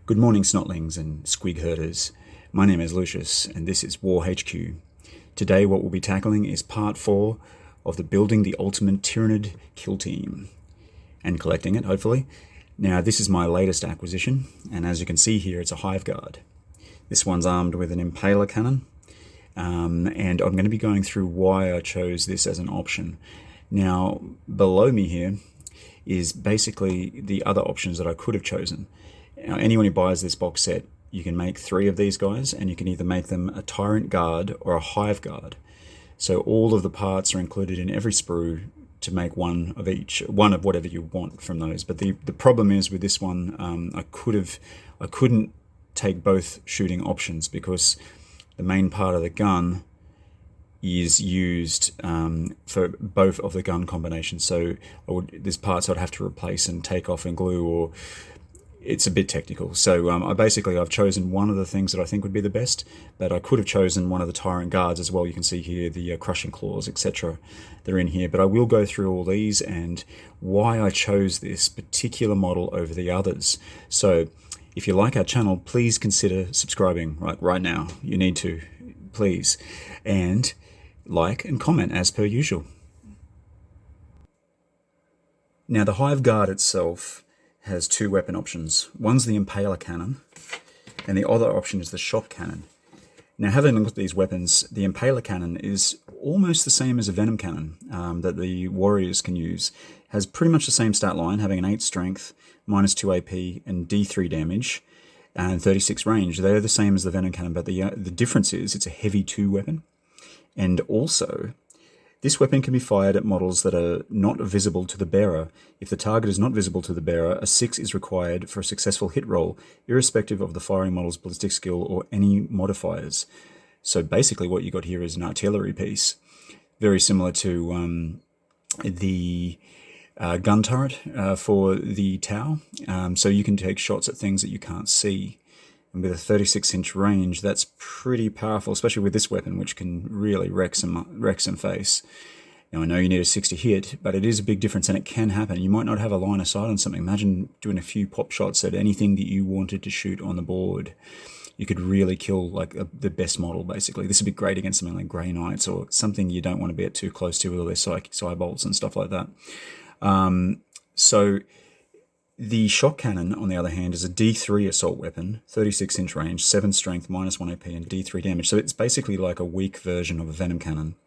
Good morning, snotlings and squig herders. My name is Lucius, and this is WarHQ. Today, what we'll be tackling is part 4 of the Building the Ultimate Tyranid kill team, and collecting it, hopefully. Now, this is my latest acquisition, and as you can see here, it's a Hive Guard. This one's armed with an Impaler cannon, and I'm going to be going through why I chose this as an option. Now, below me here is basically the other options that I could have chosen. Now, anyone who buys this box set, you can make 3 of these guys, and you can either make them a Tyrant Guard or a Hive Guard. So all of the parts are included in every sprue to make one of each, one of whatever you want from those. But the problem is with this one, I couldn't take both shooting options because the main part of the gun is used for both of the gun combinations. So there's parts I'd have to replace and take off and glue, or it's a bit technical. So I've chosen one of the things that I think would be the best, but I could have chosen one of the Tyrant Guards as well. You can see here the crushing claws, etc. They're in here, but I will go through all these and why I chose this particular model over the others. So if you like our channel, please consider subscribing right now. You need to, please. And like and comment as per usual. Now, the Hive Guard itself has 2 weapon options. One's the Impaler cannon, and the other option is the shock cannon. Now, having looked at these weapons, the Impaler cannon is almost the same as a Venom cannon that the warriors can use. Has pretty much the same stat line, having an 8 strength, -2 AP, and D3 damage, and 36 range. They're the same as the Venom cannon, but the difference is it's a heavy 2 weapon, and also this weapon can be fired at models that are not visible to the bearer. If the target is not visible to the bearer, a 6 is required for a successful hit roll, irrespective of the firing model's ballistic skill or any modifiers. So basically what you got here is an artillery piece, very similar to the gun turret for the Tau. So you can take shots at things that you can't see. And with a 36-inch range, that's pretty powerful, especially with this weapon, which can really wreck some face. Now, I know you need a 6 to hit, but it is a big difference, and it can happen. You might not have a line of sight on something. Imagine doing a few pop shots at anything that you wanted to shoot on the board. You could really kill the best model, basically. This would be great against something like Grey Knights or something you don't want to be too close to with all their psy bolts and stuff like that. So the shock cannon, on the other hand, is a D3 assault weapon, 36-inch range, 7 strength, -1 AP, and D3 damage. So it's basically like a weak version of a Venom cannon.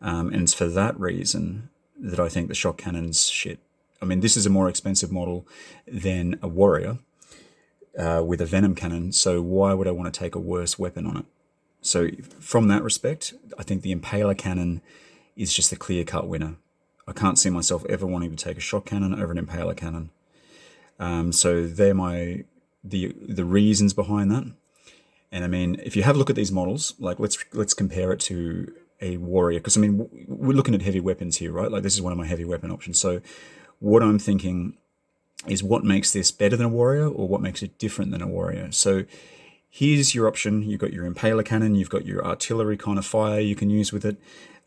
And it's for that reason that I think the shock cannon's shit. I mean, this is a more expensive model than a warrior with a Venom cannon, so why would I want to take a worse weapon on it? So from that respect, I think the Impaler cannon is just the clear-cut winner. I can't see myself ever wanting to take a shock cannon over an Impaler cannon. So they're the reasons behind that. And I mean, if you have a look at these models, like let's compare it to a warrior, because I mean, we're looking at heavy weapons here, right? Like this is one of my heavy weapon options. So what I'm thinking is what makes this better than a warrior, or what makes it different than a warrior. So here's your option. You've got your Impaler cannon, you've got your artillery kind of fire you can use with it.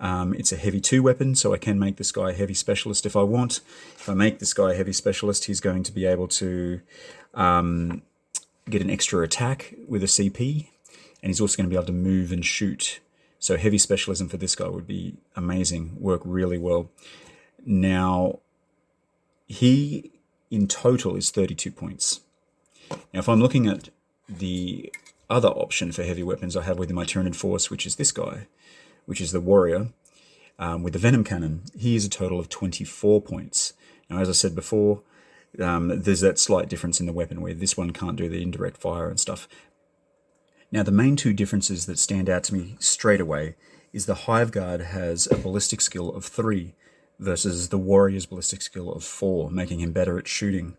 It's a heavy 2 weapon, so I can make this guy a heavy specialist if I want. If I make this guy a heavy specialist, he's going to be able to get an extra attack with a CP, and he's also going to be able to move and shoot. So heavy specialism for this guy would be amazing, work really well. Now, he in total is 32 points. Now, if I'm looking at the other option for heavy weapons I have within my Tyranid force, which is this guy, which is the warrior, with the Venom cannon, he is a total of 24 points. Now, as I said before, there's that slight difference in the weapon where this one can't do the indirect fire and stuff. Now, the main 2 differences that stand out to me straight away is the Hive Guard has a ballistic skill of 3 versus the warrior's ballistic skill of 4, making him better at shooting.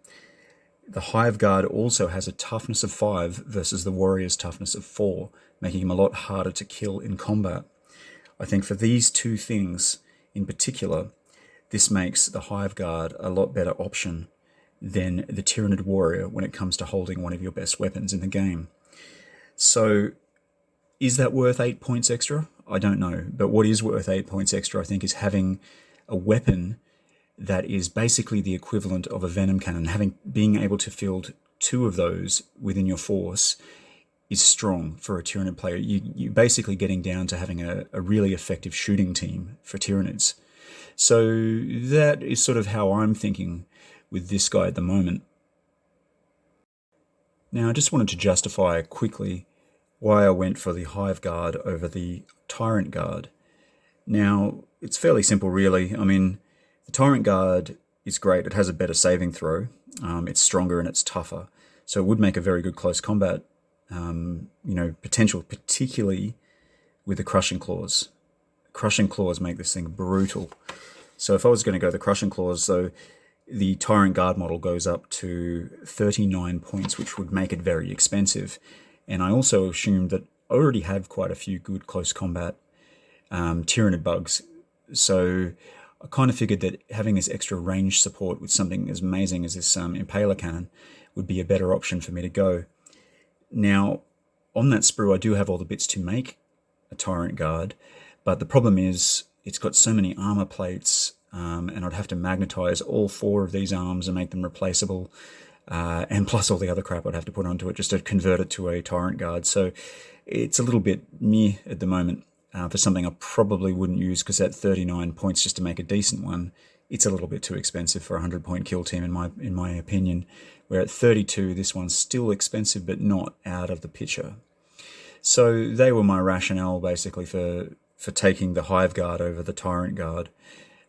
The Hive Guard also has a toughness of 5 versus the warrior's toughness of 4, making him a lot harder to kill in combat. I think for these 2 things in particular, this makes the Hive Guard a lot better option than the Tyranid Warrior when it comes to holding one of your best weapons in the game. So is that worth 8 points extra? I don't know. But what is worth 8 points extra, I think, is having a weapon that is basically the equivalent of a Venom cannon, being able to field 2 of those within your force is strong for a Tyranid player. You're basically getting down to having a really effective shooting team for Tyranids. So that is sort of how I'm thinking with this guy at the moment. Now, I just wanted to justify quickly why I went for the Hive Guard over the Tyrant Guard. Now, it's fairly simple, really. I mean, the Tyrant Guard is great. It has a better saving throw. It's stronger and it's tougher. So it would make a very good close combat, potential, particularly with the Crushing Claws. Crushing Claws make this thing brutal. So if I was going to go the Crushing Claws, so the Tyrant Guard model goes up to 39 points, which would make it very expensive. And I also assumed that I already have quite a few good close combat Tyranid bugs. So I kind of figured that having this extra range support with something as amazing as this Impaler Cannon would be a better option for me to go. Now, on that sprue, I do have all the bits to make a Tyrant Guard, but the problem is it's got so many armor plates, and I'd have to magnetize all 4 of these arms and make them replaceable, and plus all the other crap I'd have to put onto it just to convert it to a Tyrant Guard. So it's a little bit meh at the moment for something I probably wouldn't use, because at 39 points just to make a decent one, it's a little bit too expensive for a 100-point kill team in my opinion. Where at 32, this one's still expensive but not out of the picture. So they were my rationale basically for taking the Hive Guard over the Tyrant Guard.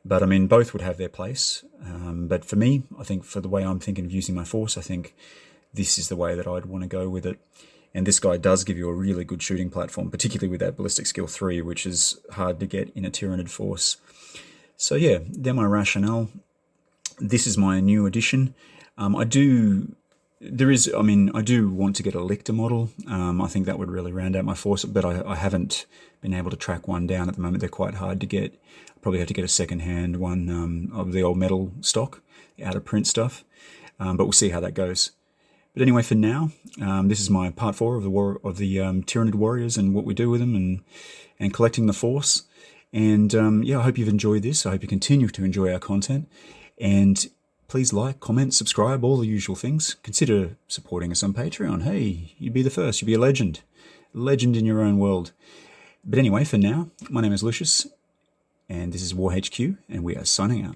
But I mean, both would have their place. But for me, I think for the way I'm thinking of using my force, I think this is the way that I'd want to go with it. And this guy does give you a really good shooting platform, particularly with that Ballistic Skill 3, which is hard to get in a Tyranid force. So yeah, they're my rationale. This is my new addition. I do want to get a Lictor model. I think that would really round out my force, but I haven't been able to track one down at the moment. They're quite hard to get. I'll probably have to get a second-hand one of the old metal stock, the out-of-print stuff, but we'll see how that goes. But anyway, for now, this is my part 4 of the Tyranid warriors and what we do with them and collecting the force. And I hope you've enjoyed this. I hope you continue to enjoy our content. And please like, comment, subscribe, all the usual things. Consider supporting us on Patreon. Hey, you'd be the first. You'd be a legend. Legend in your own world. But anyway, for now, my name is Lucius, and this is WarHQ, and we are signing out.